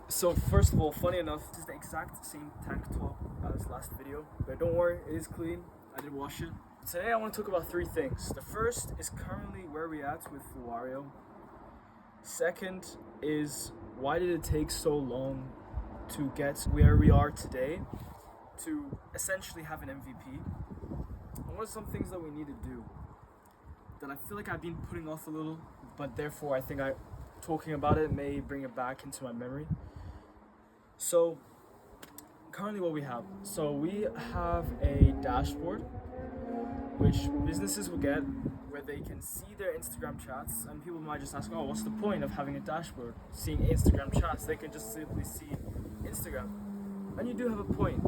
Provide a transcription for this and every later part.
So first of all, funny enough, this is the exact same tank top as last video, but don't worry, it is clean. I did wash it. Today I want to talk about three things. The first is currently where we at with Flaurio. Second is why did it take so long to get where we are today to essentially have an MVP? And what are some things that we need to do that I feel like I've been putting off a little, but therefore I think talking about it may bring it back into my memory. So currently what we have. So we have a dashboard which businesses will get where they can see their Instagram chats, and people might just ask, oh, what's the point of having a dashboard? Seeing Instagram chats, they can just simply see Instagram. And you do have a point.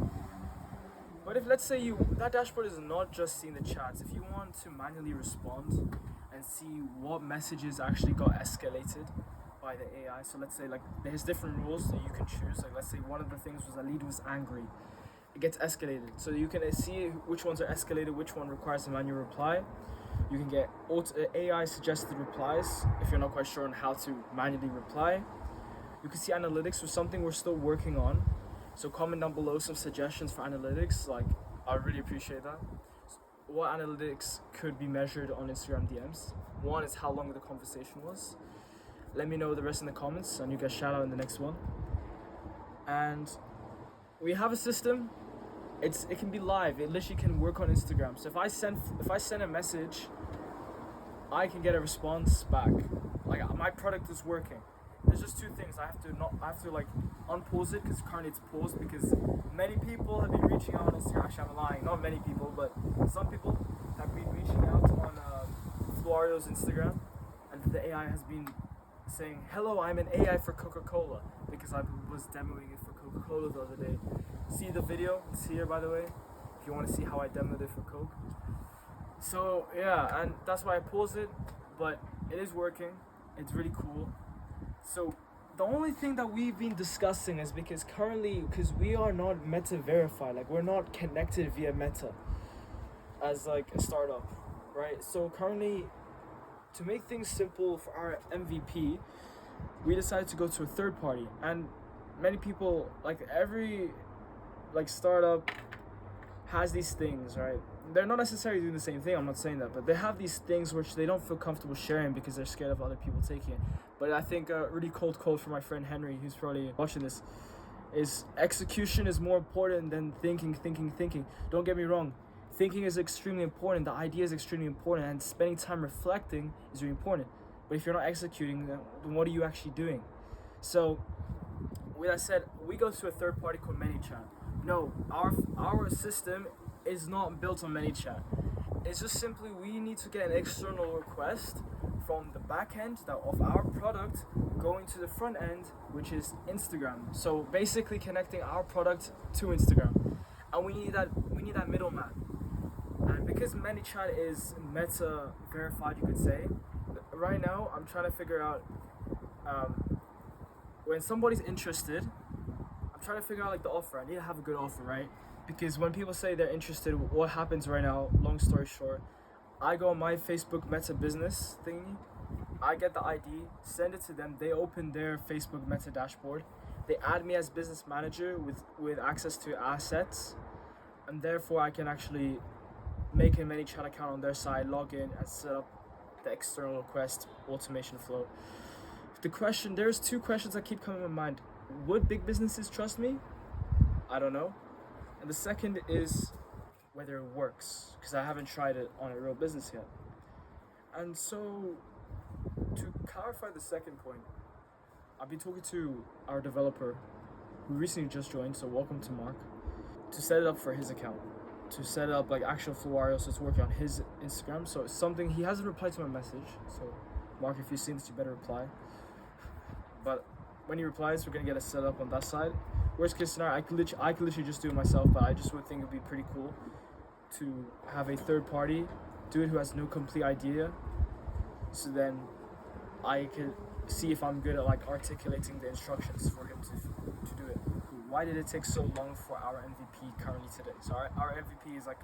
But if let's say that dashboard is not just seeing the chats, if you want to manually respond and see what messages actually got escalated by the AI. So let's say like there's different rules that you can choose. Like let's say one of the things was a lead was angry. It gets escalated. So you can see which ones are escalated, which one requires a manual reply. You can get AI suggested replies if you're not quite sure on how to manually reply. You can see analytics, was something we're still working on. So comment down below some suggestions for analytics. Like I really appreciate that. What analytics could be measured on Instagram DMs? One is how long the conversation was. Let me know the rest in the comments and you get a shout out in the next one. And we have a system. It can be live. It literally can work on Instagram. So if I send a message, I can get a response back. Like my product is working. There's just two things. I have to like unpause it because currently it's paused because many people have been reaching out on Instagram. Actually, I'm lying. Not many people, but some people have been reaching out on Florio's Instagram, and the AI has been saying, "Hello, I'm an AI for Coca-Cola," because I was demoing it for Coca-Cola the other day. See the video? It's here, by the way, if you want to see how I demoed it for Coke. So yeah, and that's why I paused it, but it is working. It's really cool. So the only thing that we've been discussing is because we are not Meta verified, like we're not connected via Meta as like a startup, right? So currently, to make things simple for our MVP, we decided to go to a third party, and many people, like every startup has these things, right? They're not necessarily doing the same thing, I'm not saying that, but they have these things which they don't feel comfortable sharing because they're scared of other people taking it. But I think a really cold quote from my friend Henry, who's probably watching this, is execution is more important than thinking. Don't get me wrong, thinking is extremely important, the idea is extremely important, and spending time reflecting is really important. But if you're not executing, then what are you actually doing? So with that said, we go to a third party called ManyChat. No, our system is not built on ManyChat. It's just simply we need to get an external request from the back end of our product going to the front end, which is Instagram. So basically connecting our product to Instagram, and we need that middleman. And because ManyChat is Meta verified, you could say, right now I'm trying to figure out when somebody's interested. I'm trying to figure out like the offer. I need to have a good offer, right? Because when people say they're interested, what happens right now, long story short, I go on my Facebook Meta business thingy, I get the ID, send it to them, they open their Facebook Meta dashboard, they add me as business manager with access to assets, and therefore I can actually make a ManyChat account on their side, log in and set up the external request automation flow. There's two questions that keep coming to my mind. Would big businesses trust me? I don't know. And the second is whether it works, because I haven't tried it on a real business yet. And so, to clarify the second point, I've been talking to our developer, who recently just joined, so welcome to Mark, to set it up for his account, to set it up like actual Flaurio, so it's working on his Instagram. So it's something, he hasn't replied to my message, so Mark, if you've seen this, you better reply. But when he replies, we're gonna get it set up on that side. Worst case scenario, I could literally just do it myself, but I just would think it'd be pretty cool to have a third party do it who has no complete idea, so then I could see if I'm good at like articulating the instructions for him to do it. Why did it take so long for our MVP currently today? So our MVP is like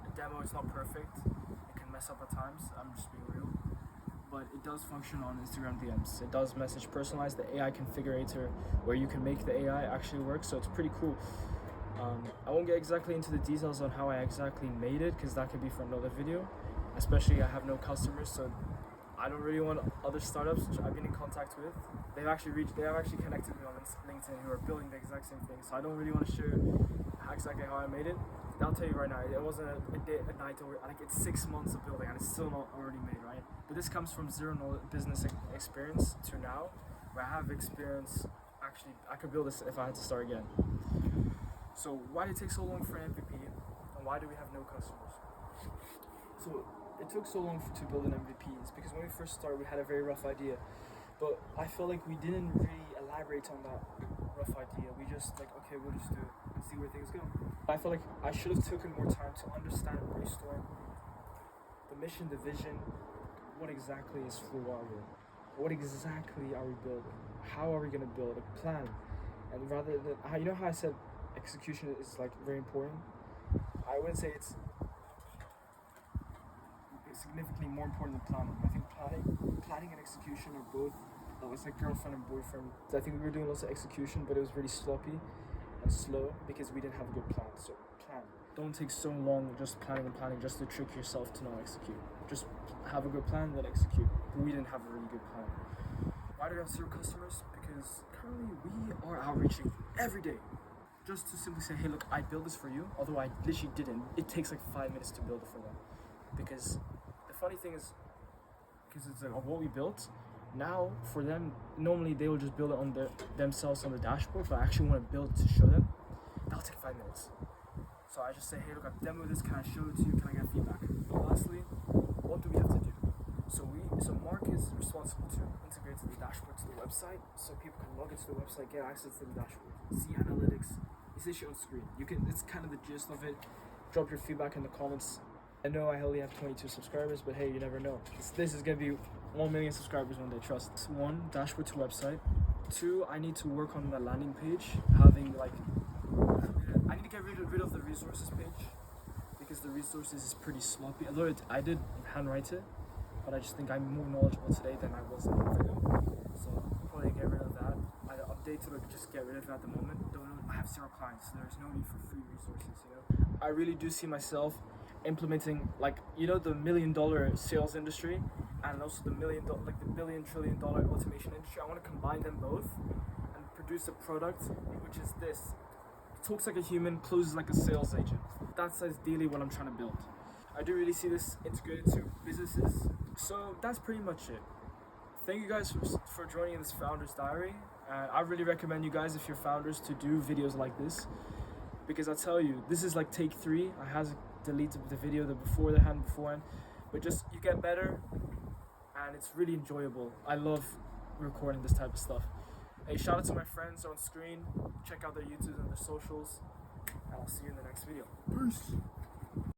a demo, it's not perfect, it can mess up at times, I'm just being real. but it does function on Instagram DMs. It does message personalize the AI configurator where you can make the AI actually work, so it's pretty cool. I won't get exactly into the details on how I exactly made it because that could be for another video, especially I have no customers, so I don't really want other startups which I've been in contact with. They have actually connected me on LinkedIn who are building the exact same thing, so I don't really want to share exactly how I made it. I'll tell you right now, it wasn't a night or like it's 6 months of building and it's still not already made, right? But this comes from zero business experience to now, where I have experience. Actually, I could build this if I had to start again. So why did it take so long for an MVP, and why do we have no customers? So it took so long to build an MVP is because when we first started, we had a very rough idea, but I felt like we didn't really elaborate on that rough idea. We just like, okay, we'll just do it and see where things go. I felt like I should have taken more time to understand and brainstorm the mission, the vision, what exactly is Flaurio, what exactly are we building, how are we going to build a plan, and rather than you know how I said execution is like very important. I wouldn't say it's significantly more important than planning. I think planning and execution are both. It's like girlfriend and boyfriend. I think we were doing lots of execution, but it was really sloppy and slow because we didn't have a good plan. So plan. Don't take so long just planning and planning just to trick yourself to not execute. Just have a good plan, then execute. We didn't have a really good plan. Why do we have 0 customers? Because currently we are outreaching every day. Just to simply say, hey, look, I built this for you, although I literally didn't. It takes like 5 minutes to build it for them. Because the funny thing is, because it's like what we built, now for them, normally they will just build it on themselves on the dashboard, but I actually want to build it to show them. That'll take 5 minutes. So I just say, hey, look, I've demoed this, can I show it to you, can I get feedback? And lastly, what do we have to do? So Mark is responsible to integrate to the dashboard to the website, so people can log into the website, get access to the dashboard, see analytics. It's literally on screen. It's kind of the gist of it. Drop your feedback in the comments. I know I only have 22 subscribers, but hey, you never know. This is gonna be 1 million subscribers one day, trust. 1, dashboard to website. 2, I need to work on the landing page, having like, I need to get rid of the resources page because the resources is pretty sloppy. Although I did handwrite it, but I just think I'm more knowledgeable today than I was a month ago. So probably get rid of that. Either update it or just get rid of it at the moment. I have 0 clients, so there's no need for free resources, you know? I really do see myself implementing, like, you know, the $1 million sales industry and also the billion trillion dollar automation industry. I want to combine them both and produce a product which is this: talks like a human, closes like a sales agent. That's ideally what I'm trying to build. I do really see this integrated to businesses. So that's pretty much it. Thank you guys for joining this Founder's Diary. I really recommend you guys, if you're founders, to do videos like this, because I tell you, this is like take 3. I had to delete the video, the beforehand, but just you get better, and it's really enjoyable. I love recording this type of stuff. Hey, shout out to my friends on screen. Check out their YouTube and their socials, and I'll see you in the next video. Peace.